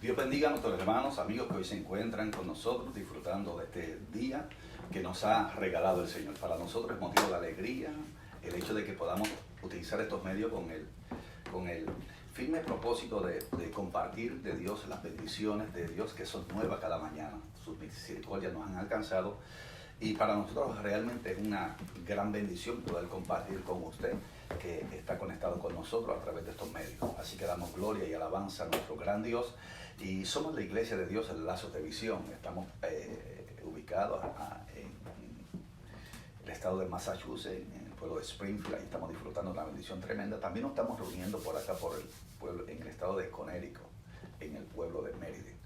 Dios bendiga a nuestros hermanos, amigos que hoy se encuentran con nosotros disfrutando de este día que nos ha regalado el Señor. Para nosotros es motivo de alegría el hecho de que podamos utilizar estos medios con el firme propósito de compartir de Dios las bendiciones de Dios que son nuevas cada mañana. Sus misericordias nos han alcanzado y para nosotros realmente es una gran bendición poder compartir con usted que está conectado con nosotros a través de estos medios. Así que damos gloria y alabanza a nuestro gran Dios. Y somos la Iglesia de Dios en Lazos de Visión. Estamos ubicados en el estado de Massachusetts, en el pueblo de Springfield. Ahí estamos disfrutando de una bendición tremenda. También nos estamos reuniendo por acá, por el pueblo, en el estado de Connecticut, en el pueblo de Meriden.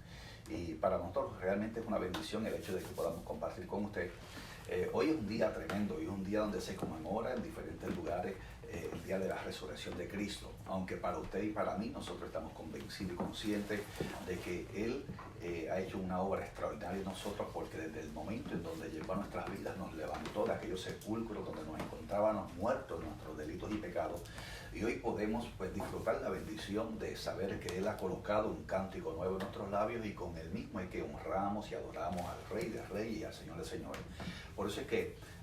Y para nosotros realmente es una bendición el hecho de que podamos compartir con usted. Hoy es un día tremendo y es un día donde se conmemora en diferentes lugares el día de la resurrección de Cristo. Aunque para usted y para mí nosotros estamos convencidos y conscientes de que Él ha hecho una obra extraordinaria en nosotros, porque desde el momento en donde llegó a nuestras vidas nos levantó de aquellos sepulcros donde nos encontrábamos muertos en nuestros delitos y pecados. Y hoy podemos disfrutar la bendición de saber que Él ha colocado un cántico nuevo en nuestros labios y con el mismo es que honramos y adoramos al Rey de Reyes y al Señor de Señores. Por eso es que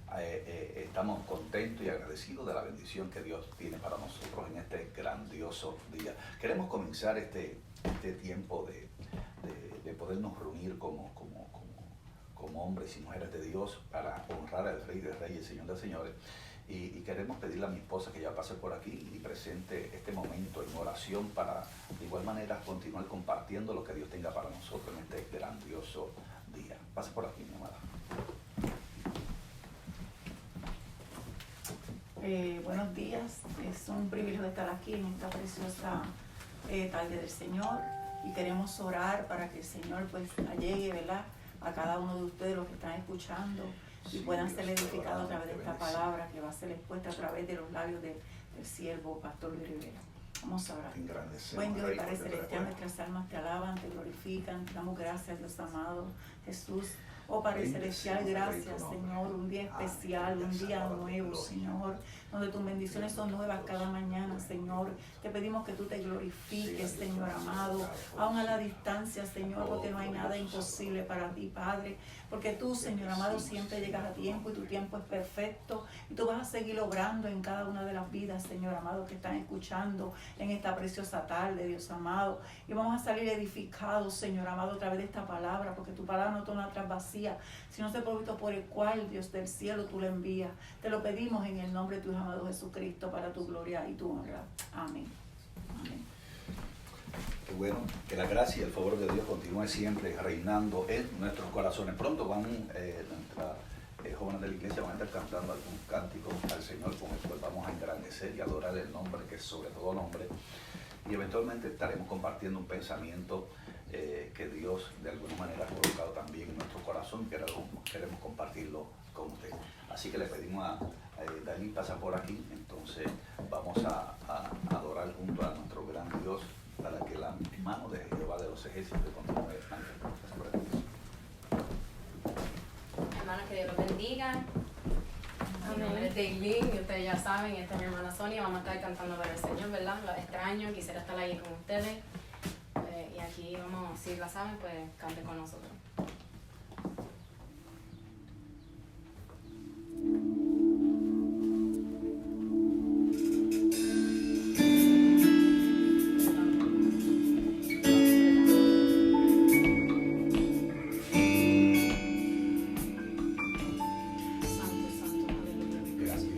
estamos contentos y agradecidos de la bendición que Dios tiene para nosotros en este grandioso día. Queremos comenzar este tiempo de podernos reunir como hombres y mujeres de Dios para honrar al Rey de Reyes y Señor de Señores. Y queremos pedirle a mi esposa que ya pase por aquí y presente este momento en oración para de igual manera continuar compartiendo lo que Dios tenga para nosotros en este grandioso día. Pase por aquí, mi amada. Buenos días, es un privilegio estar aquí en esta preciosa tarde del Señor y queremos orar para que el Señor pues llegue, ¿verdad?, a cada uno de ustedes, los que están escuchando, y puedan ser edificados a través de esta palabra que va a ser expuesta a través de los labios del siervo Pastor Luis Rivera. Vamos a orar. Buen Dios y Padre Celestial, nuestras almas te alaban, te glorifican, te damos gracias, Dios amado, Jesús. Oh Padre Celestial, gracias Señor, un día especial, un día nuevo Señor, donde tus bendiciones son nuevas cada mañana Señor. Te pedimos que tú te glorifiques Señor amado, aún a la distancia Señor, porque no hay nada imposible para ti Padre, porque tú Señor amado siempre llegas a tiempo y tu tiempo es perfecto y tú vas a seguir obrando en cada una de las vidas Señor amado que están escuchando en esta preciosa tarde Dios amado, y vamos a salir edificados Señor amado a través de esta palabra, porque tu palabra no torna atrás vacía, sino se provisto por el cual Dios del cielo tú le envías. Te lo pedimos en el nombre de tu amado Jesucristo para tu gloria y tu honra. Amén. Amén. Qué bueno, que la gracia y el favor de Dios continúe siempre reinando en nuestros corazones. Pronto van nuestras jóvenes de la iglesia van a estar cantando algún cántico al Señor con el cual vamos a engrandecer y adorar el nombre que es sobre todo nombre. Y eventualmente estaremos compartiendo un pensamiento que Dios de alguna manera ha colocado también en nuestro corazón, que queremos compartirlo con usted. Así que le pedimos a Dalí pasa por aquí, entonces vamos a adorar junto a nuestro gran Dios para que la mano de Jehová de los ejércitos continúe manifestándose. Hermanos, que Dios los bendiga. Mi nombre es Daylin y ustedes ya saben, esta es mi hermana Sonia. Vamos a estar cantando para el Señor, ¿verdad? Los extraño, quisiera estar ahí con ustedes. Y aquí vamos, si la saben, pues canten con nosotros. Gracias.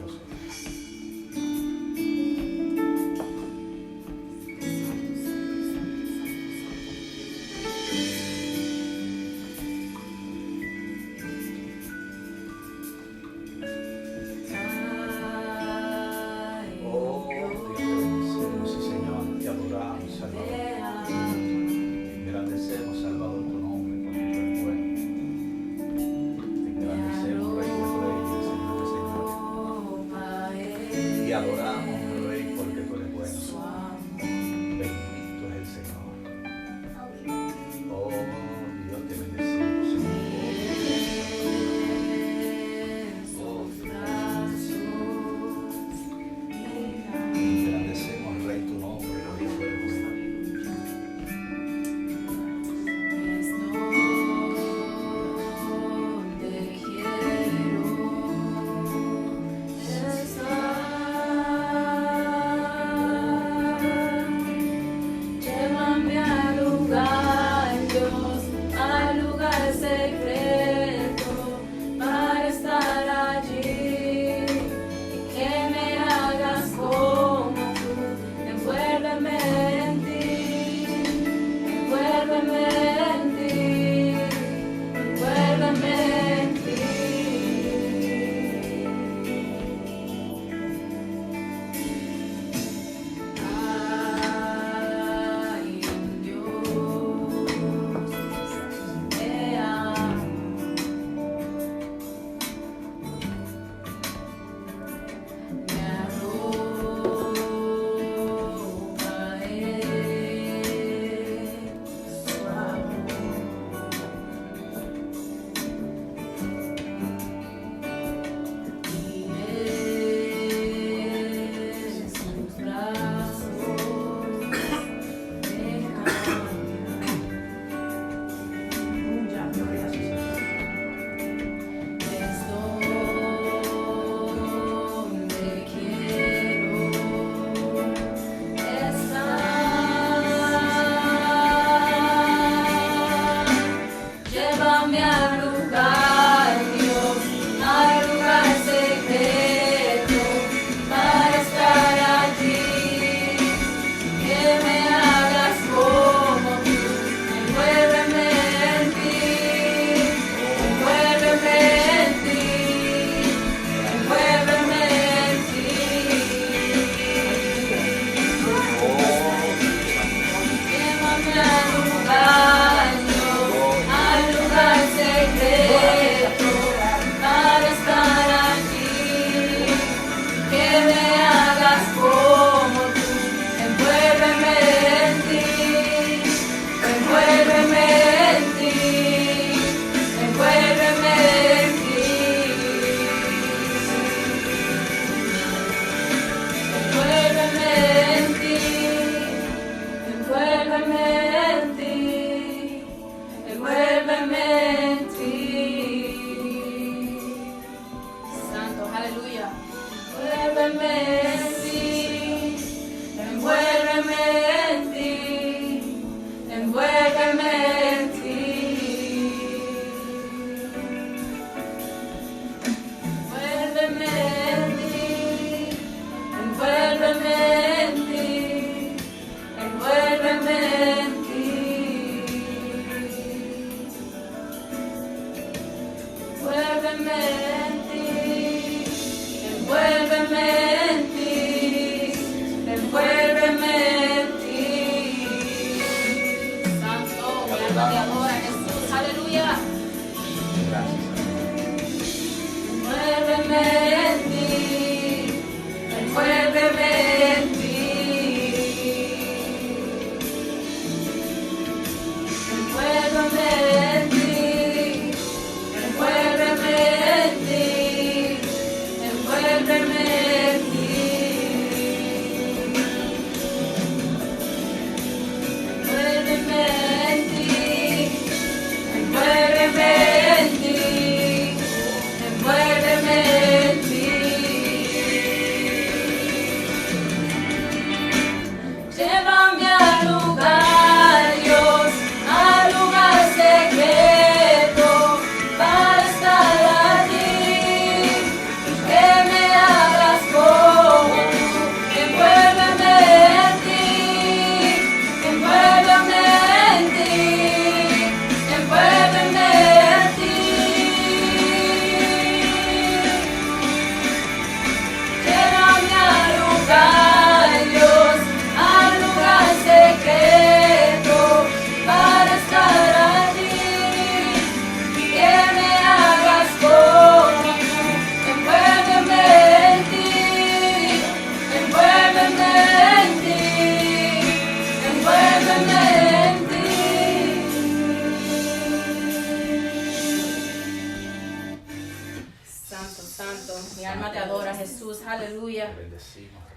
Mi alma te adora, Jesús, aleluya.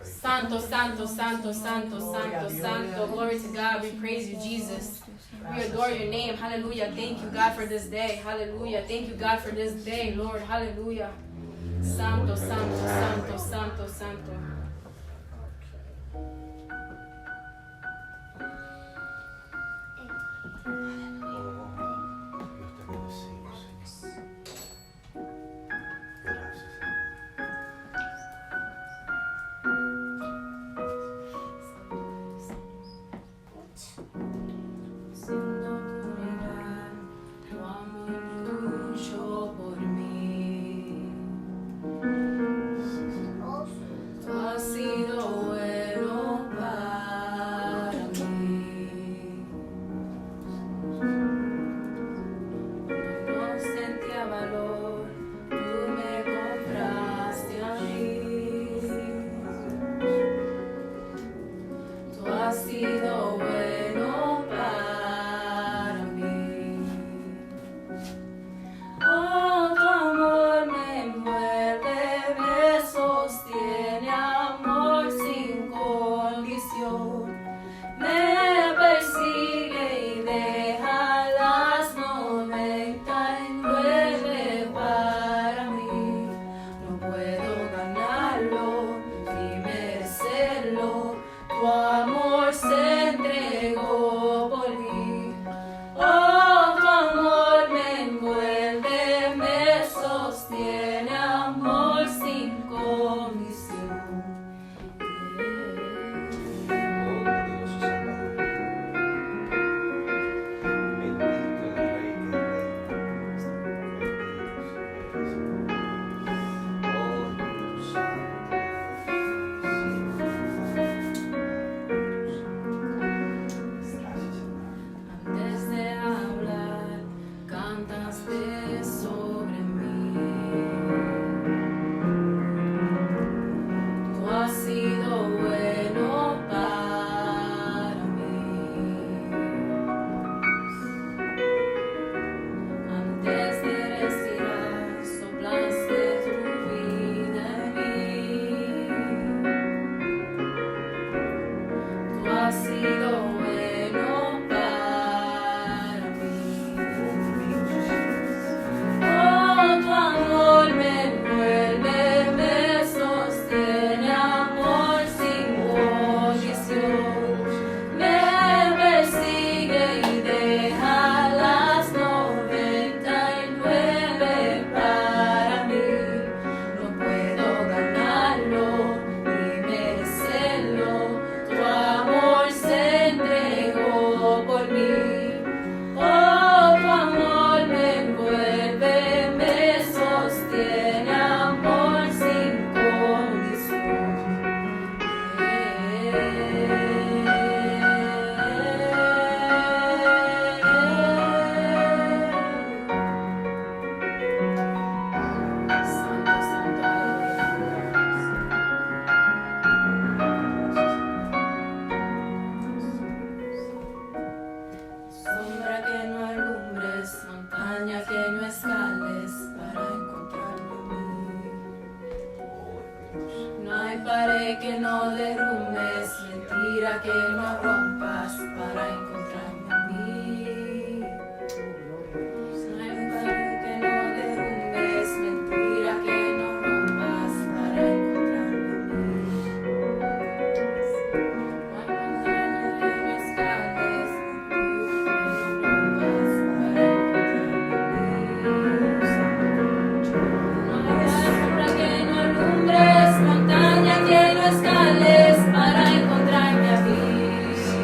Santo, santo, santo, santo, santo, santo. Glory to God. We praise you, Jesus. We adore your name. Hallelujah. Thank you, God, for this day. Hallelujah. Thank you, God, for this day, Lord. Hallelujah. Santo, santo, santo, santo, santo. Montaña que no escales para encontrarme a mí.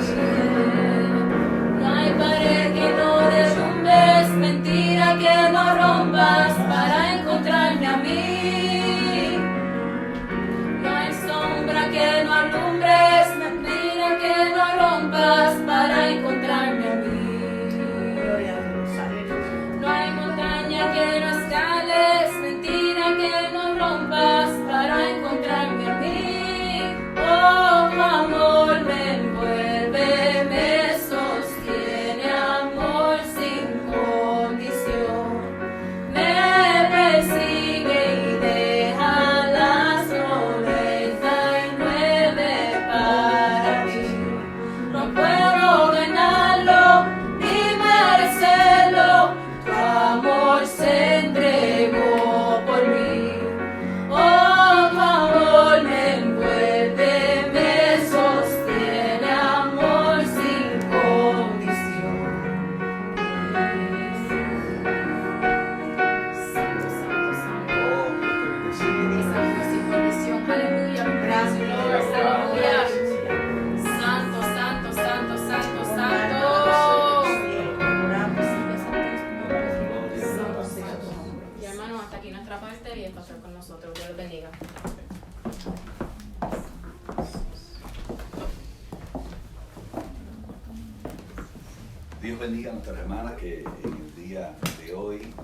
Dios bendiga a nuestras hermanas que en el día de hoy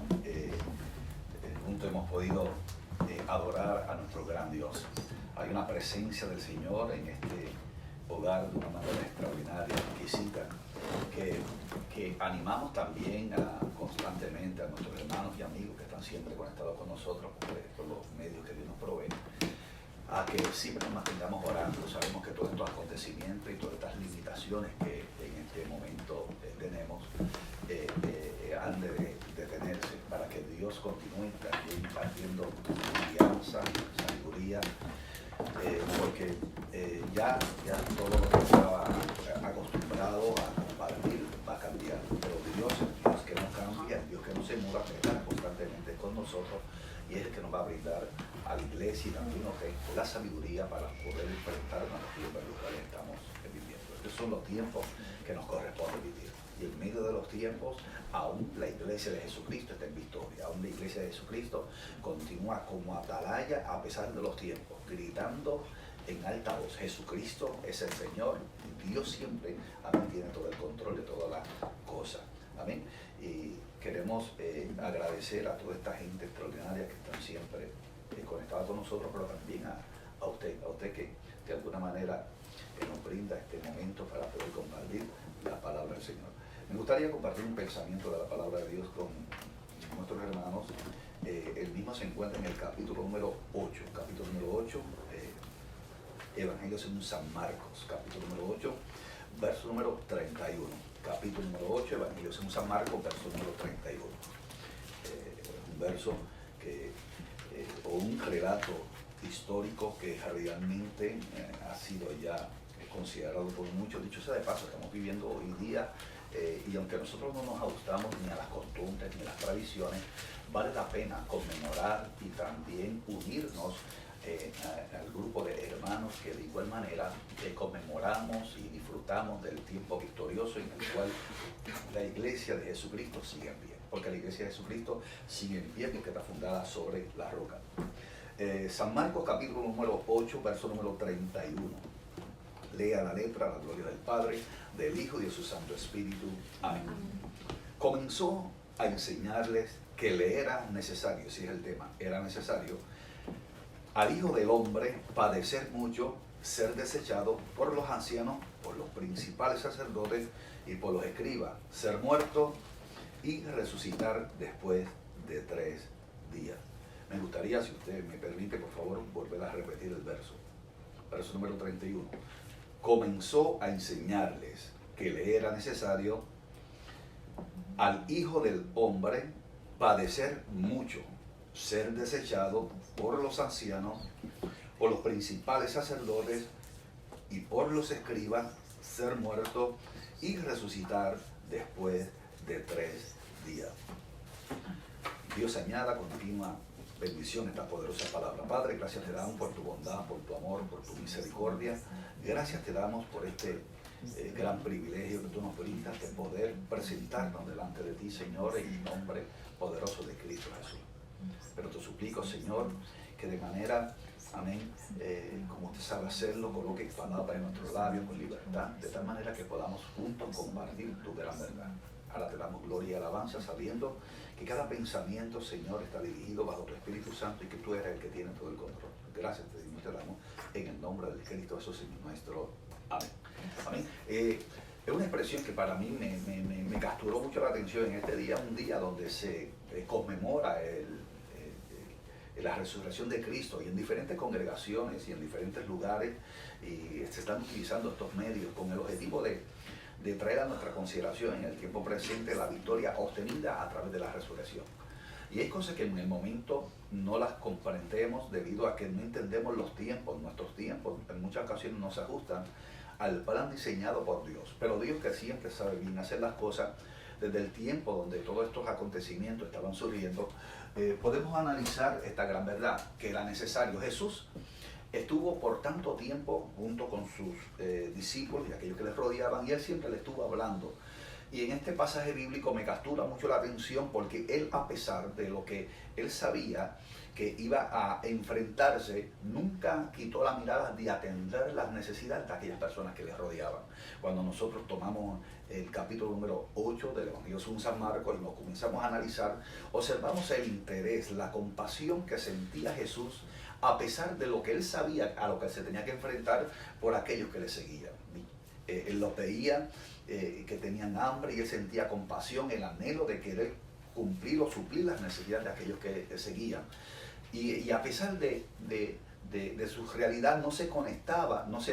juntos hemos podido adorar a nuestro gran Dios. Hay una presencia del Señor en este hogar de una manera extraordinaria, exquisita, que animamos también constantemente a nuestros hermanos y amigos que están siempre conectados con nosotros por los medios que Dios nos provee, a que siempre nos mantengamos orando. Sabemos que todos estos acontecimientos y todas estas limitaciones que en este momento tenemos han de detenerse para que Dios continúe también impartiendo guianza, sabiduría, porque ya todo lo que estaba acostumbrado a compartir va a cambiar. Pero Dios que no cambia, Dios que no se muda, está constantemente con nosotros y es el que nos va a brindar a la iglesia y también la sabiduría para poder enfrentarnos a los tiempos en los cuales estamos viviendo. Estos son los tiempos que nos corresponde vivir. Y en medio de los tiempos, aún la iglesia de Jesucristo está en victoria. Aún la iglesia de Jesucristo continúa como atalaya a pesar de los tiempos, gritando en alta voz: Jesucristo es el Señor. Dios siempre, amén, tiene todo el control de todas las cosas. Amén. Y queremos agradecer a toda esta gente extraordinaria que están siempre conectada con nosotros, pero también a usted que de alguna manera nos brinda este momento para poder compartir la palabra del Señor. Me gustaría compartir un pensamiento de la palabra de Dios con nuestros hermanos. El mismo se encuentra en el capítulo número 8, Evangelio según San Marcos, capítulo número 8, verso número 31. Capítulo número 8, Evangelio según San Marcos, verso número 31. Un verso o un relato histórico que realmente ha sido ya considerado por muchos. Dicho sea de paso, estamos viviendo hoy día y aunque nosotros no nos ajustamos ni a las costumbres ni a las tradiciones, vale la pena conmemorar y también unirnos al grupo de hermanos que de igual manera conmemoramos y disfrutamos del tiempo victorioso en el cual la iglesia de Jesucristo sigue en pie, porque la iglesia de Jesucristo sigue en pie porque está fundada sobre la roca. San Marcos capítulo número 8, verso número 31. Lea la letra, la gloria del Padre, del Hijo y de su Santo Espíritu. Amén. Comenzó a enseñarles que le era necesario, si es el tema, era necesario al Hijo del Hombre padecer mucho, ser desechado por los ancianos, por los principales sacerdotes y por los escribas, ser muerto y resucitar después de 3 días. Me gustaría, si usted me permite, por favor, volver a repetir el verso. Verso número 31. Comenzó a enseñarles que le era necesario al Hijo del Hombre padecer mucho, ser desechado por los ancianos, por los principales sacerdotes y por los escribas, ser muerto y resucitar después de 3 días. Dios añada continua bendición a esta poderosa palabra. Padre, gracias te damos por tu bondad, por tu amor, por tu misericordia. Gracias te damos por este gran privilegio que tú nos brindas de poder presentarnos delante de ti, Señor, en el nombre poderoso de Cristo Jesús. Pero te suplico, Señor, que de manera, amén, como usted sabe hacerlo, coloque palabras en nuestros labios con libertad, de tal manera que podamos juntos compartir tu gran verdad. Ahora te damos gloria y alabanza, sabiendo que cada pensamiento, Señor, está dirigido bajo tu Espíritu Santo y que tú eres el que tiene todo el control. Gracias te damos en el nombre del Cristo Jesús, Señor nuestro. Amén. Amén. Es una expresión que para mí me capturó mucho la atención en este día, un día donde se conmemora la resurrección de Cristo, y en diferentes congregaciones y en diferentes lugares y se están utilizando estos medios con el objetivo de traer a nuestra consideración en el tiempo presente la victoria obtenida a través de la resurrección. Y hay cosas que en el momento no las comprendemos debido a que no entendemos los tiempos. Nuestros tiempos en muchas ocasiones no se ajustan al plan diseñado por Dios. Pero Dios, que siempre sabe bien hacer las cosas, desde el tiempo donde todos estos acontecimientos estaban surgiendo, podemos analizar esta gran verdad, que era necesario. Jesús estuvo por tanto tiempo junto con sus discípulos y aquellos que les rodeaban, y él siempre le estuvo hablando Y en este pasaje bíblico me captura mucho la atención porque él, a pesar de lo que él sabía que iba a enfrentarse, nunca quitó la mirada de atender las necesidades de aquellas personas que le rodeaban. Cuando nosotros tomamos el capítulo número 8 del Evangelio según San Marcos y nos comenzamos a analizar, observamos el interés, la compasión que sentía Jesús a pesar de lo que él sabía a lo que se tenía que enfrentar por aquellos que le seguían. Él los veía que tenían hambre y él sentía compasión, el anhelo de querer cumplir o suplir las necesidades de aquellos que le seguían. Y a pesar de su realidad no se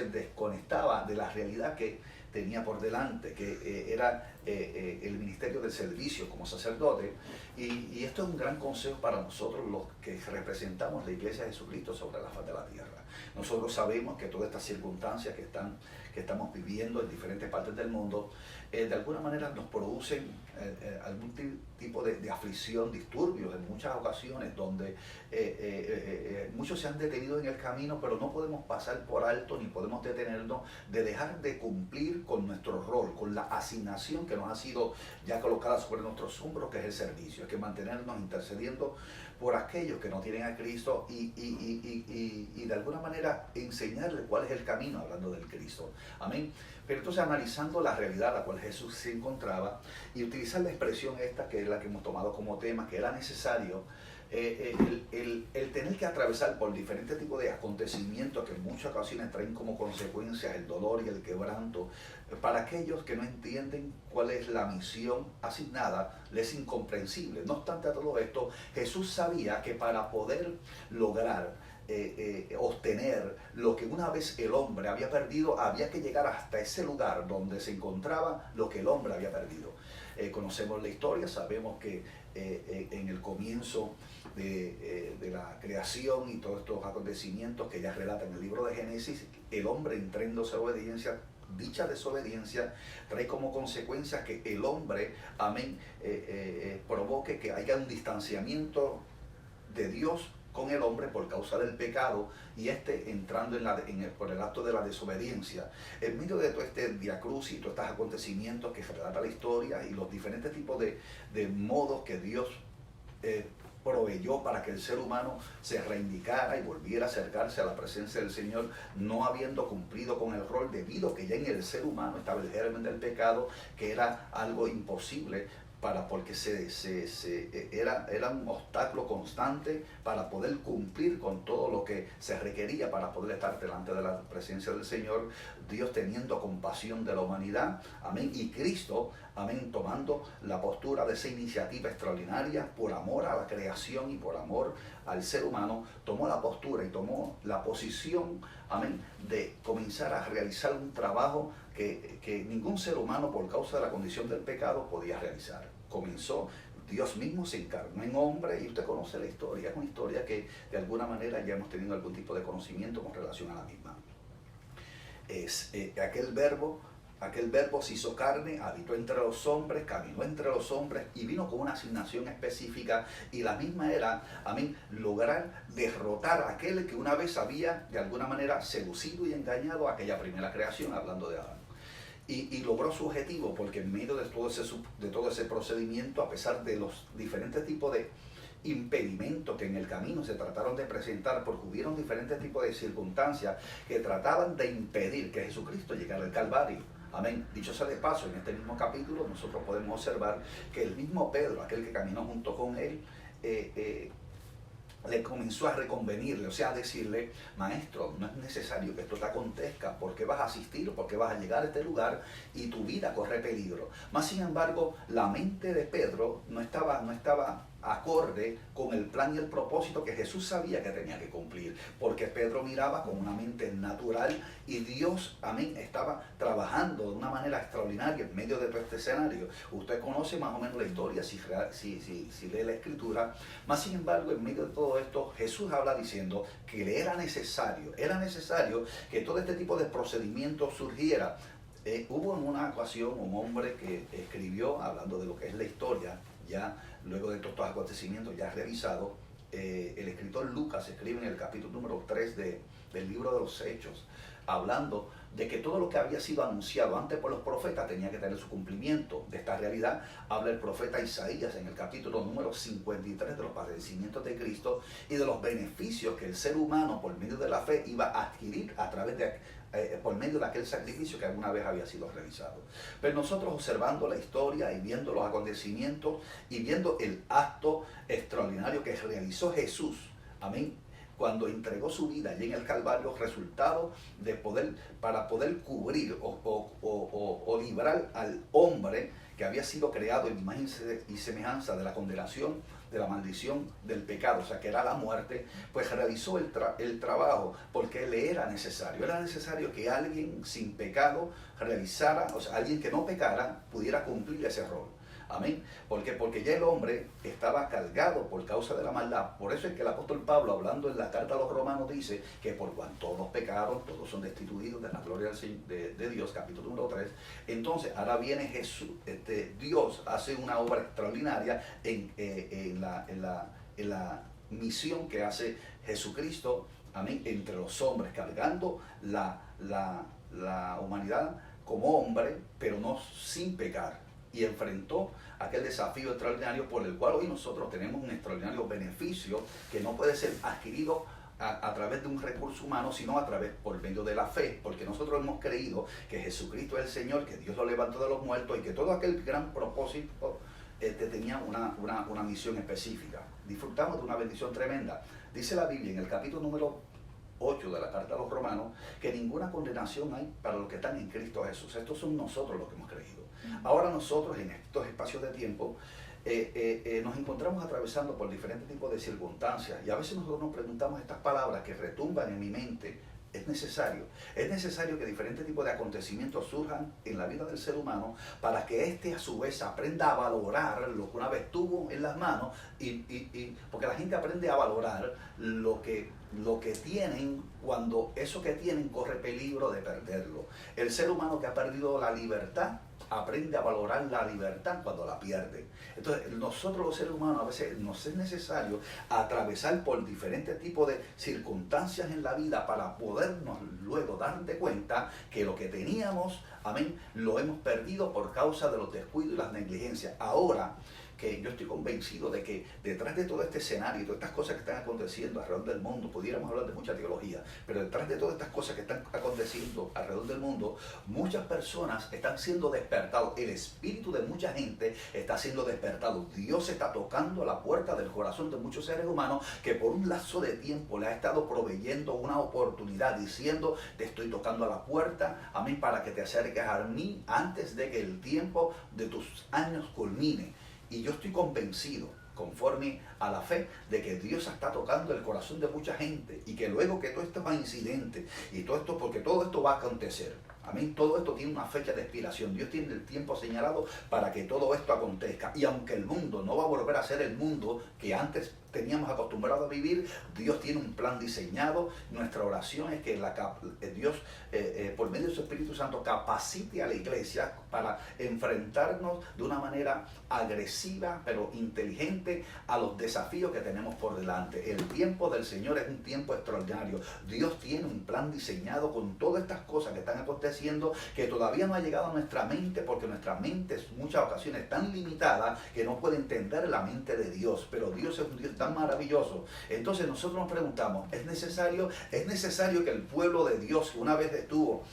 desconectaba de la realidad que tenía por delante, que era el ministerio del servicio como sacerdote. Y esto es un gran consejo para nosotros los que representamos la Iglesia de Jesucristo sobre la faz de la tierra. Nosotros sabemos que todas estas circunstancias que estamos viviendo en diferentes partes del mundo, de alguna manera nos producen algún tipo de aflicción, disturbios en muchas ocasiones, donde muchos se han detenido en el camino, pero no podemos pasar por alto ni podemos detenernos de dejar de cumplir con nuestro rol, con la asignación que nos ha sido ya colocada sobre nuestros hombros, que es el servicio. Hay que mantenernos intercediendo por aquellos que no tienen a Cristo y de alguna manera enseñarles cuál es el camino, hablando del Cristo. Amén. Pero entonces, analizando la realidad a la cual Jesús se encontraba y utilizar la expresión esta, que es la que hemos tomado como tema, que era necesario el tener que atravesar por diferentes tipos de acontecimientos que en muchas ocasiones traen como consecuencias el dolor y el quebranto, para aquellos que no entienden cuál es la misión asignada, les es incomprensible. No obstante a todo esto, Jesús sabía que para poder lograr obtener lo que una vez el hombre había perdido, había que llegar hasta ese lugar donde se encontraba lo que el hombre había perdido. Conocemos la historia, sabemos que en el comienzo de la creación y todos estos acontecimientos que ya relata en el libro de Génesis, el hombre entra en desobediencia. Dicha desobediencia trae como consecuencia que el hombre, amén, provoque que haya un distanciamiento de Dios con el hombre por causa del pecado, y entrando por el acto de la desobediencia. En medio de todo este viacrucis y todos estos acontecimientos que relata la historia y los diferentes tipos de modos que Dios proveyó para que el ser humano se reivindicara y volviera a acercarse a la presencia del Señor, no habiendo cumplido con el rol, debido a que ya en el ser humano estaba el germen del pecado, que era algo imposible porque era un obstáculo constante para poder cumplir con todo lo que se requería para poder estar delante de la presencia del Señor. Dios, teniendo compasión de la humanidad, amén, y Cristo, amén, tomando la postura de esa iniciativa extraordinaria por amor a la creación y por amor al ser humano, tomó la postura y tomó la posición, amén, de comenzar a realizar un trabajo que ningún ser humano, por causa de la condición del pecado, podía realizar. Comenzó, Dios mismo se encarnó en hombre, y usted conoce la historia. Es una historia que de alguna manera ya hemos tenido algún tipo de conocimiento con relación a la misma. Es aquel verbo se hizo carne, habitó entre los hombres, caminó entre los hombres y vino con una asignación específica, y la misma era, amén, lograr derrotar a aquel que una vez había de alguna manera seducido y engañado a aquella primera creación, hablando de Adán. Y logró su objetivo, porque en medio de todo ese procedimiento, a pesar de los diferentes tipos de impedimentos que en el camino se trataron de presentar, porque hubieron diferentes tipos de circunstancias que trataban de impedir que Jesucristo llegara al Calvario. Amén. Dicho sea de paso, en este mismo capítulo nosotros podemos observar que el mismo Pedro, aquel que caminó junto con él, le comenzó a reconvenirle, o sea, a decirle: maestro, no es necesario que esto te acontezca, porque vas a asistir, porque vas a llegar a este lugar y tu vida corre peligro. Mas sin embargo, la mente de Pedro no estaba acorde con el plan y el propósito que Jesús sabía que tenía que cumplir, porque Pedro miraba con una mente natural, y Dios, amén, estaba trabajando de una manera extraordinaria en medio de todo este escenario. Usted conoce más o menos la historia si lee la Escritura. Mas sin embargo, en medio de todo esto, Jesús habla diciendo que le era necesario que todo este tipo de procedimientos surgiera. Hubo en una ocasión un hombre que escribió, hablando de lo que es la historia, ya luego de todos estos acontecimientos ya revisados, el escritor Lucas escribe en el capítulo número 3 del libro de los Hechos, hablando de que todo lo que había sido anunciado antes por los profetas tenía que tener su cumplimiento. De esta realidad habla el profeta Isaías en el capítulo número 53 de los padecimientos de Cristo y de los beneficios que el ser humano por medio de la fe iba a adquirir a través de por medio de aquel sacrificio que alguna vez había sido realizado. Pero nosotros, observando la historia y viendo los acontecimientos y viendo el acto extraordinario que realizó Jesús, amén, cuando entregó su vida allí en el Calvario, resultado de para poder cubrir o librar al hombre que había sido creado en imagen y semejanza de la condenación, de la maldición del pecado, o sea que era la muerte, pues realizó el trabajo porque le era necesario. Era necesario que alguien sin pecado realizara, o sea, alguien que no pecara pudiera cumplir ese rol. Amén. ¿Por qué? Porque ya el hombre estaba cargado por causa de la maldad. Por eso es que el apóstol Pablo, hablando en la carta a los Romanos, dice que por cuanto todos pecaron, todos son destituidos de la gloria de Dios, capítulo número 3. Entonces, ahora viene Jesús, Dios hace una obra extraordinaria en la misión que hace Jesucristo, amén, entre los hombres, cargando la humanidad como hombre, pero no sin pecar. Y enfrentó aquel desafío extraordinario por el cual hoy nosotros tenemos un extraordinario beneficio que no puede ser adquirido a través de un recurso humano, sino a través por medio de la fe, porque nosotros hemos creído que Jesucristo es el Señor, que Dios lo levantó de los muertos y que todo aquel gran propósito tenía una misión específica. Disfrutamos de una bendición tremenda. Dice la Biblia en el capítulo número 8 de la carta a los Romanos que ninguna condenación hay para los que están en Cristo Jesús. Estos son nosotros los que hemos creído. Ahora nosotros en estos espacios de tiempo nos encontramos atravesando por diferentes tipos de circunstancias y a veces nosotros nos preguntamos estas palabras que retumban en mi mente. Es necesario que diferentes tipos de acontecimientos surjan en la vida del ser humano para que éste a su vez aprenda a valorar lo que una vez tuvo en las manos porque la gente aprende a valorar lo que tienen cuando eso que tienen corre peligro de perderlo. El ser humano que ha perdido la libertad aprende a valorar la libertad cuando la pierde. Entonces, nosotros los seres humanos a veces nos es necesario atravesar por diferentes tipos de circunstancias en la vida para podernos luego dar de cuenta que lo que teníamos, amén, lo hemos perdido por causa de los descuidos y las negligencias. Ahora que yo estoy convencido de que detrás de todo este escenario y todas estas cosas que están aconteciendo alrededor del mundo, pudiéramos hablar de mucha teología, pero detrás de todas estas cosas que están aconteciendo alrededor del mundo, muchas personas están siendo despertados, el espíritu de mucha gente está siendo despertado. Dios está tocando a la puerta del corazón de muchos seres humanos que por un lapso de tiempo le ha estado proveyendo una oportunidad, diciendo, te estoy tocando a la puerta, amén, para que te acerques a mí antes de que el tiempo de tus años culmine. Y yo estoy convencido, conforme a la fe, de que Dios está tocando el corazón de mucha gente y que luego que todo esto va a incidente y todo esto, porque todo esto va a acontecer, amén, todo esto tiene una fecha de expiración. Dios tiene el tiempo señalado para que todo esto acontezca. Y aunque el mundo no va a volver a ser el mundo que antes teníamos acostumbrado a vivir, Dios tiene un plan diseñado. Nuestra oración es que Dios, por medio de su Espíritu Santo, capacite a la iglesia para enfrentarnos de una manera agresiva, pero inteligente, a los desafíos que tenemos por delante. El tiempo del Señor es un tiempo extraordinario. Dios tiene un plan diseñado con todas estas cosas que están aconteciendo, que todavía no ha llegado a nuestra mente, porque nuestra mente es en muchas ocasiones tan limitada que no puede entender la mente de Dios. Pero Dios es un Dios tan maravilloso. Entonces nosotros nos preguntamos, ¿es necesario que el pueblo de Dios, que una vez estuvo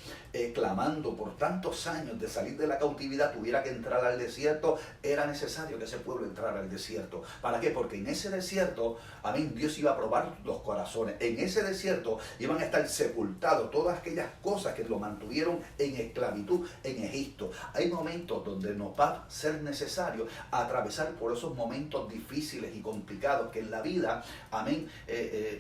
clamando por tantos años de salir de la cautividad, tuviera que entrar al desierto? Era necesario que ese pueblo entrara al desierto. ¿Para qué? Porque en ese desierto, amén, Dios iba a probar los corazones. En ese desierto iban a estar sepultados todas aquellas cosas que lo mantuvieron en esclavitud en Egipto. Hay momentos donde nos va a ser necesario atravesar por esos momentos difíciles y complicados que en la vida, amén,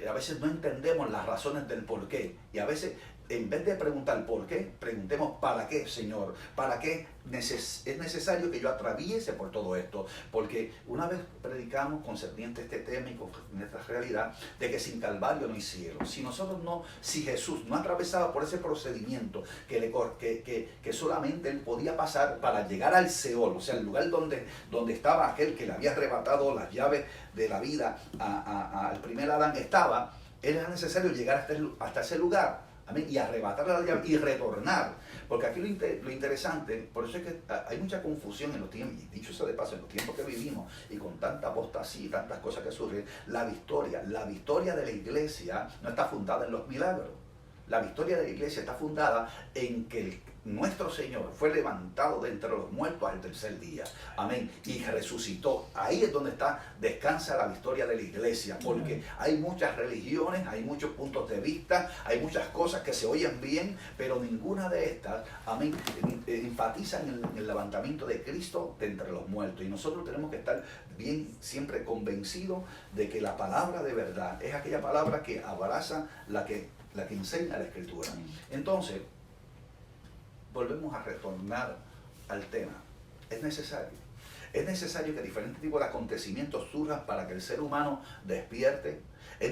a veces no entendemos las razones del por qué. Y a veces, en vez de preguntar por qué, preguntemos ¿para qué, Señor? ¿Para qué es necesario que yo atraviese por todo esto? Porque una vez predicamos concerniente a este tema y con esta realidad de que sin Calvario no hay cielo. Si Jesús no atravesaba por ese procedimiento que solamente él podía pasar para llegar al Seol, o sea, el lugar donde estaba aquel que le había arrebatado las llaves de la vida al primer Adán, era necesario llegar hasta ese lugar. Amén. Y arrebatar la llave y retornar. Porque aquí lo interesante, por eso es que hay mucha confusión en los tiempos, y dicho sea de paso, en los tiempos que vivimos, y con tanta apostasía y tantas cosas que surgen, la victoria de la iglesia no está fundada en los milagros. La victoria de la iglesia está fundada en que nuestro Señor fue levantado de entre los muertos al tercer día. Amén. Y resucitó. Ahí es donde descansa la victoria de la iglesia. Porque hay muchas religiones, hay muchos puntos de vista, hay muchas cosas que se oyen bien, pero ninguna de estas, amén, enfatizan en el levantamiento de Cristo de entre los muertos. Y nosotros tenemos que estar bien siempre convencidos de que la palabra de verdad es aquella palabra que abraza la que enseña la Escritura. Entonces, volvemos a retornar al tema. Es necesario que diferentes tipos de acontecimientos surjan para que el ser humano despierte. Es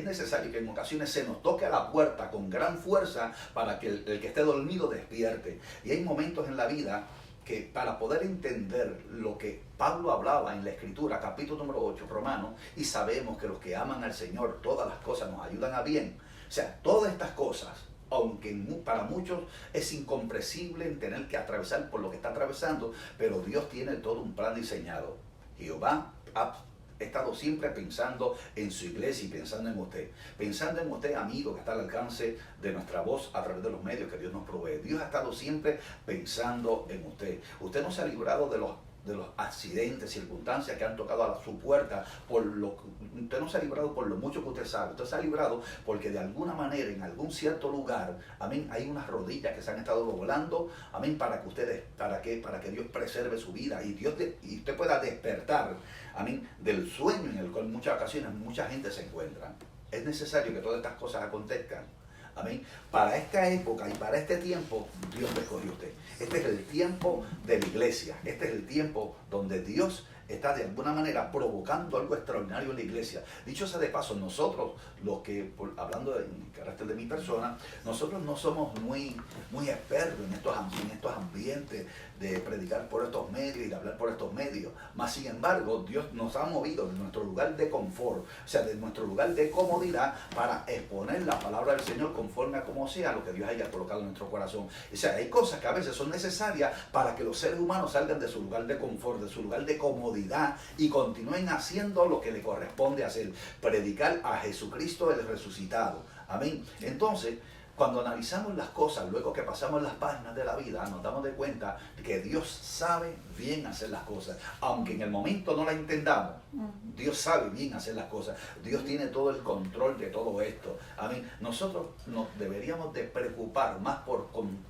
necesario que en ocasiones se nos toque a la puerta con gran fuerza para que el que esté dormido despierte. Y hay momentos en la vida que para poder entender lo que Pablo hablaba en la Escritura, capítulo número 8, Romanos, y sabemos que los que aman al Señor, todas las cosas nos ayudan a bien. O sea, todas estas cosas, aunque para muchos es incomprensible en tener que atravesar por lo que está atravesando, pero Dios tiene todo un plan diseñado. Jehová ha estado siempre pensando en su iglesia y pensando en usted, amigo, que está al alcance de nuestra voz a través de los medios que Dios nos provee. Dios ha estado siempre pensando en usted. Usted no se ha librado de los accidentes, circunstancias que han tocado a su puerta, usted no se ha librado por lo mucho que usted sabe, usted se ha librado porque de alguna manera, en algún cierto lugar, amén, hay unas rodillas que se han estado doblando, amén, para que Dios preserve su vida y usted pueda despertar, amén, del sueño en el cual en muchas ocasiones mucha gente se encuentra. Es necesario que todas estas cosas acontezcan. Amén. Para esta época y para este tiempo, Dios le escogió a usted. Este es el tiempo de la iglesia. Este es el tiempo donde Dios está de alguna manera provocando algo extraordinario en la iglesia. Dicho sea de paso, nosotros, los que, hablando en carácter de mi persona, nosotros no somos muy expertos en estos ambientes de predicar por estos medios y de hablar por estos medios. Mas, sin embargo, Dios nos ha movido de nuestro lugar de confort, o sea, de nuestro lugar de comodidad, para exponer la palabra del Señor conforme a como sea lo que Dios haya colocado en nuestro corazón. O sea, hay cosas que a veces son necesarias para que los seres humanos salgan de su lugar de confort, de su lugar de comodidad, y continúen haciendo lo que le corresponde hacer: predicar a Jesucristo el resucitado. Amén. Entonces, cuando analizamos las cosas, luego que pasamos las páginas de la vida, nos damos de cuenta que Dios sabe bien hacer las cosas. Aunque en el momento no la entendamos, Dios sabe bien hacer las cosas. Dios tiene todo el control de todo esto. Amén. Nosotros nos deberíamos de preocupar más por cumplir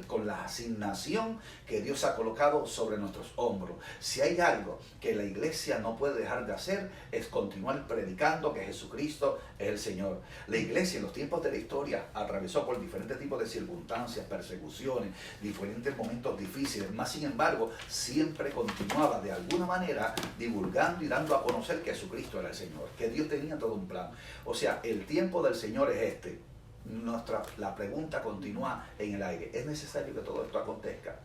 con la asignación que Dios ha colocado sobre nuestros hombros. Si hay algo que la iglesia no puede dejar de hacer, es continuar predicando que Jesucristo es el Señor. La iglesia en los tiempos de la historia atravesó por diferentes tipos de circunstancias, persecuciones, diferentes momentos difíciles, mas sin embargo siempre continuaba de alguna manera divulgando y dando a conocer que Jesucristo era el Señor, que Dios tenía todo un plan. O sea, el tiempo del Señor es este. La pregunta continúa en el aire. ¿Es necesario que todo esto acontezca?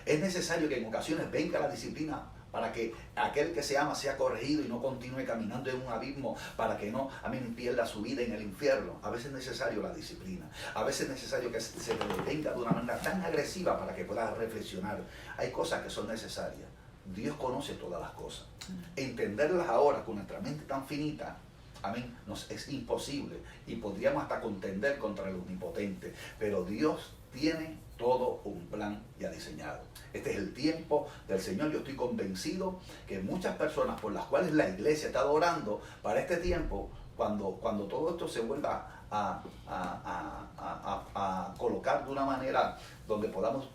¿Es necesario que en ocasiones venga la disciplina para que aquel que se ama sea corregido y no continúe caminando en un abismo, para que no, amén, pierda su vida en el infierno? A veces es necesario la disciplina. A veces es necesario que se te detenga de una manera tan agresiva para que puedas reflexionar. Hay cosas que son necesarias. Dios conoce todas las cosas. Entenderlas ahora con nuestra mente tan finita, amén, nos es imposible y podríamos hasta contender contra el omnipotente, pero Dios tiene todo un plan ya diseñado. Este es el tiempo del Señor. Yo estoy convencido que muchas personas por las cuales la iglesia está orando para este tiempo, cuando todo esto se vuelva a colocar de una manera donde podamos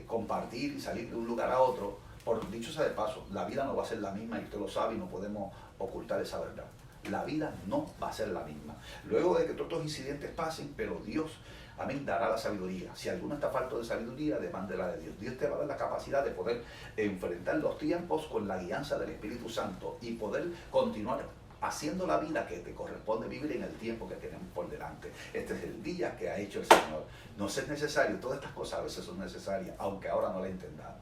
compartir y salir de un lugar a otro, por dicho sea de paso, la vida no va a ser la misma y usted lo sabe y no podemos ocultar esa verdad. La vida no va a ser la misma. Luego de que todos estos incidentes pasen, pero Dios, amén, dará la sabiduría. Si alguno está falto de sabiduría, demándela de Dios. Dios te va a dar la capacidad de poder enfrentar los tiempos con la guianza del Espíritu Santo y poder continuar haciendo la vida que te corresponde vivir en el tiempo que tenemos por delante. Este es el día que ha hecho el Señor. No es necesario, todas estas cosas a veces son necesarias, aunque ahora no la entendamos.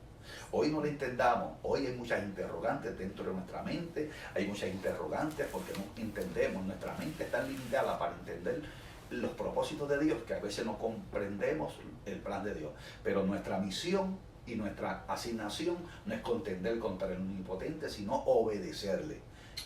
Hoy no la entendamos, hoy hay muchas interrogantes dentro de nuestra mente, hay muchas interrogantes porque no entendemos, nuestra mente está limitada para entender los propósitos de Dios, que a veces no comprendemos el plan de Dios. Pero nuestra misión y nuestra asignación no es contender contra el omnipotente, sino obedecerle.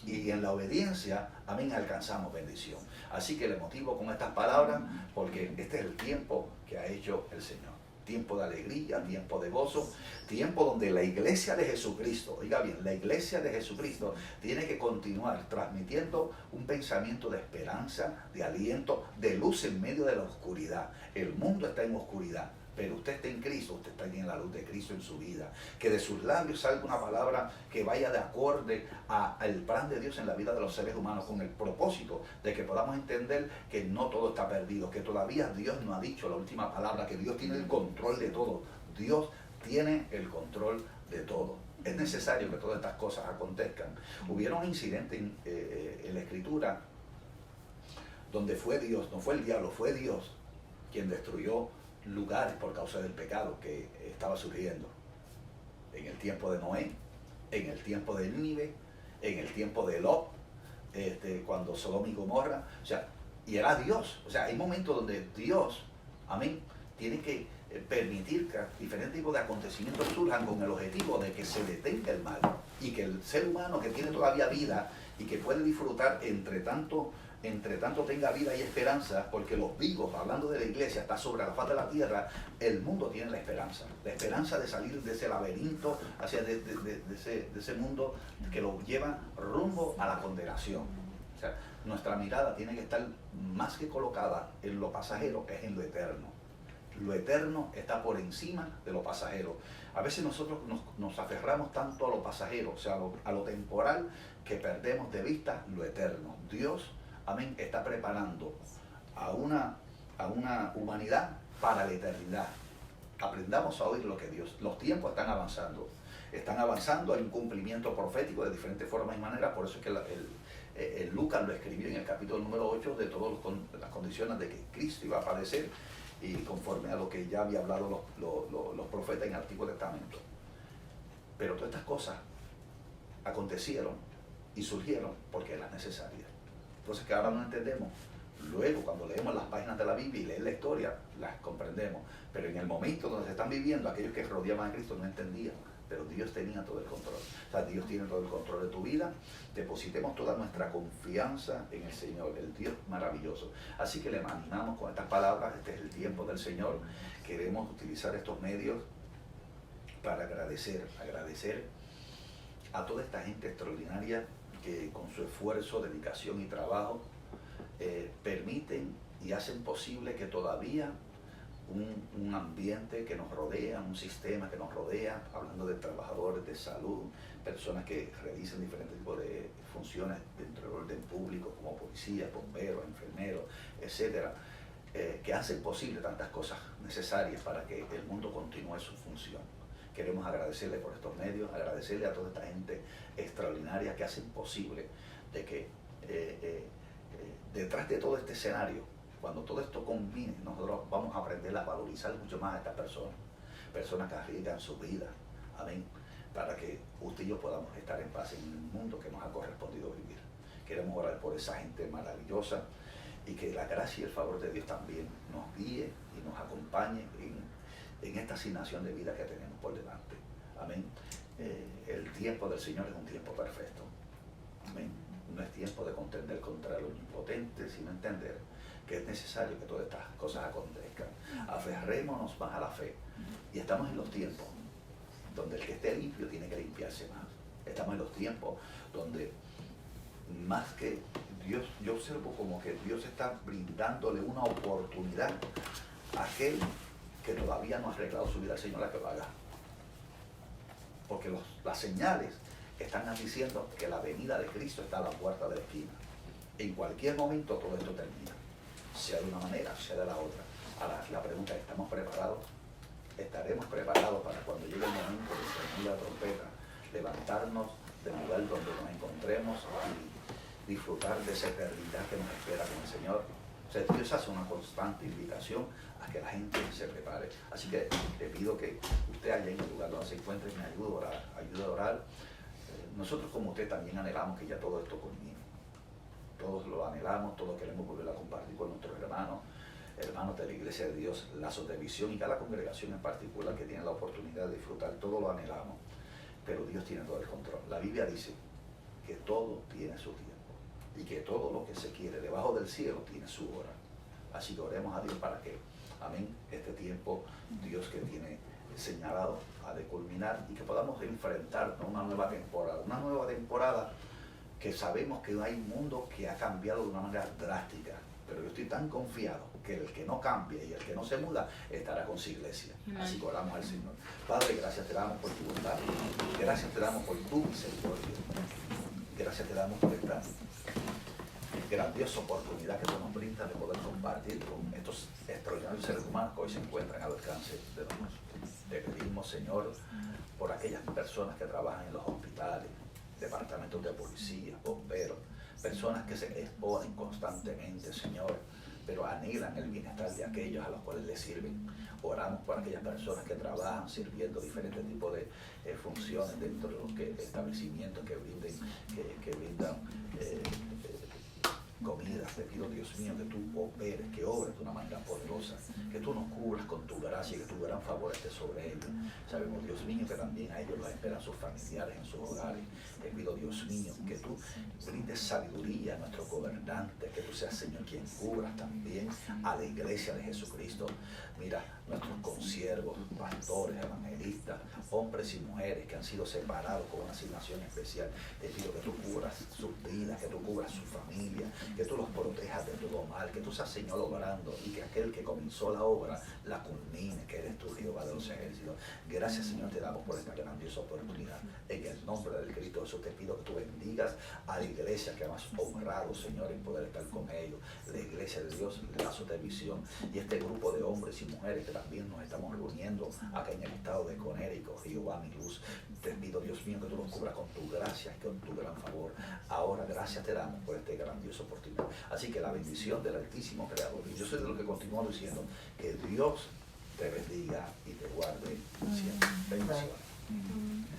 Y en la obediencia, amén, alcanzamos bendición. Así que le motivo con estas palabras, porque este es el tiempo que ha hecho el Señor. Tiempo de alegría, tiempo de gozo, tiempo donde la iglesia de Jesucristo, oiga bien, la iglesia de Jesucristo tiene que continuar transmitiendo un pensamiento de esperanza, de aliento, de luz en medio de la oscuridad. El mundo está en oscuridad, pero usted está en Cristo, usted está en la luz de Cristo en su vida. Que de sus labios salga una palabra que vaya de acorde al plan de Dios en la vida de los seres humanos, con el propósito de que podamos entender que no todo está perdido, que todavía Dios no ha dicho la última palabra, que Dios tiene el control de todo. Dios tiene el control de todo. Es necesario que todas estas cosas acontezcan. Hubieron incidentes en la Escritura donde fue Dios, no fue el diablo, fue Dios quien destruyó lugares por causa del pecado que estaba surgiendo. En el tiempo de Noé, en el tiempo de Nínive, en el tiempo de Lot, cuando Sodoma y Gomorra, o sea, y era Dios. O sea, hay momentos donde Dios, amén, tiene que permitir que diferentes tipos de acontecimientos surjan con el objetivo de que se detenga el mal y que el ser humano que tiene todavía vida y que puede disfrutar entre tanto tenga vida y esperanza, porque los vivos, hablando de la iglesia, está sobre la faz de la tierra. El mundo tiene la esperanza de salir de ese laberinto, hacia de ese mundo que lo lleva rumbo a la condenación. O sea, nuestra mirada tiene que estar más que colocada en lo pasajero, que es en lo eterno. Lo eterno está por encima de lo pasajero. A veces nosotros nos aferramos tanto a lo pasajero, o sea, a lo temporal, que perdemos de vista lo eterno. Dios, amén, está preparando a una humanidad para la eternidad. Aprendamos a oír lo que Dios. Los tiempos están avanzando, hay un cumplimiento profético de diferentes formas y maneras. Por eso es que Lucas lo escribió en el capítulo número 8 de todas las condiciones de que Cristo iba a padecer, y conforme a lo que ya había hablado los profetas en el Antiguo Testamento. Pero todas estas cosas acontecieron y surgieron porque eran necesarias. Entonces, que ahora no entendemos, luego cuando leemos las páginas de la Biblia y leemos la historia, las comprendemos. Pero en el momento donde se están viviendo, aquellos que rodeaban a Cristo no entendían. Pero Dios tenía todo el control. O sea, Dios tiene todo el control de tu vida. Depositemos toda nuestra confianza en el Señor, el Dios maravilloso. Así que le animamos con estas palabras. Este es el tiempo del Señor. Queremos utilizar estos medios para agradecer a toda esta gente extraordinaria que con su esfuerzo, dedicación y trabajo permiten y hacen posible que todavía un ambiente que nos rodea, un sistema que nos rodea, hablando de trabajadores de salud, personas que realizan diferentes tipos de funciones dentro del orden público, como policías, bomberos, enfermeros, etcétera, que hacen posible tantas cosas necesarias para que el mundo continúe su función. Queremos agradecerle por estos medios, agradecerle a toda esta gente extraordinaria que hacen posible de que detrás de todo este escenario, cuando todo esto combine, nosotros vamos a aprender a valorizar mucho más a estas personas que arriesgan su vida, amén, para que usted y yo podamos estar en paz en el mundo que nos ha correspondido vivir. Queremos orar por esa gente maravillosa y que la gracia y el favor de Dios también nos guíe y nos acompañe en esta asignación de vida que tenemos por delante. Amén. El tiempo del Señor es un tiempo perfecto. Amén. No es tiempo de contender contra el omnipotente, sino entender que es necesario que todas estas cosas acontezcan. Aferrémonos más a la fe. Y estamos en los tiempos donde el que esté limpio tiene que limpiarse más. Estamos en los tiempos donde más que Dios, yo observo como que Dios está brindándole una oportunidad a aquel que todavía no ha arreglado su vida al Señor a que lo haga. Porque las señales están diciendo que la venida de Cristo está a la puerta de la esquina. En cualquier momento todo esto termina, sea de una manera, sea de la otra. Ahora la pregunta es, ¿estamos preparados? ¿Estaremos preparados para cuando llegue el momento de sonar la trompeta, levantarnos del lugar donde nos encontremos y disfrutar de esa eternidad que nos espera con el Señor? O sea, Dios hace una constante invitación a que la gente se prepare. Así que le pido que usted allá en el lugar donde se encuentre me ayude a orar. Nosotros como usted también anhelamos que ya todo esto culmine. Todos lo anhelamos, todos queremos volver a compartir con nuestros hermanos de la Iglesia de Dios, Lazos de Visión, y cada congregación en particular que tiene la oportunidad de disfrutar. Todo lo anhelamos, pero Dios tiene todo el control. La Biblia dice que todo tiene su tiempo y que todo lo que se quiere debajo del cielo tiene su hora. Así que oremos a Dios para que, amén, este tiempo Dios que tiene señalado ha de culminar y que podamos enfrentarnos a una nueva temporada que sabemos que hay un mundo que ha cambiado de una manera drástica, pero yo estoy tan confiado que el que no cambie y el que no se muda estará con su iglesia. Así que oramos al Señor. Padre, gracias te damos por tu bondad, gracias te damos por tu misericordia, gracias te damos por esta grandiosa oportunidad que tú nos brindas de poder compartir con estos extraordinarios seres humanos que hoy se encuentran al alcance de nosotros. Te pedimos, Señor, por aquellas personas que trabajan en los hospitales, departamentos de policía, bomberos, personas que se exponen constantemente, Señor, pero anhelan el bienestar de aquellos a los cuales les sirven. Oramos por aquellas personas que trabajan sirviendo diferentes tipos de funciones dentro de los establecimientos que brindan comida. Te pido, Dios mío, que tú operes, que obres de una manera poderosa, que tú nos cubras con tu gracia y que tu gran favor esté sobre ellos. Sabemos, Dios mío, que también a ellos los esperan sus familiares en sus hogares. Te pido, Dios mío, que tú brindes sabiduría a nuestros gobernantes, que tú seas, Señor, quien cubras también a la iglesia de Jesucristo. Mira, nuestros consiervos, pastores, evangelistas, hombres y mujeres que han sido separados con una asignación especial. Te pido que tú cubras sus vidas, que tú cubras su familia, que tú los protejas de todo mal, que tú seas, Señor, obrando y que aquel que comenzó la obra la culmine, que eres tú, Jehová de los ejércitos. Gracias, Señor, te damos por esta grandiosa oportunidad. En el nombre del Cristo Jesús te pido que tú bendigas a la iglesia que has honrado, Señor, en poder estar con ellos, la iglesia de Dios, Lazos de Visión, y este grupo de hombres y mujeres que también nos estamos reuniendo acá en el estado de Connecticut. Jehová, mi luz, te pido, Dios mío, que tú los cubras con tu gracia y con tu gran favor. Ahora, gracias te damos por esta grandiosa oportunidad. Así que la bendición del Altísimo Creador, y yo soy de lo que continúo diciendo, que Dios te bendiga y te guarde siempre. Bendiciones.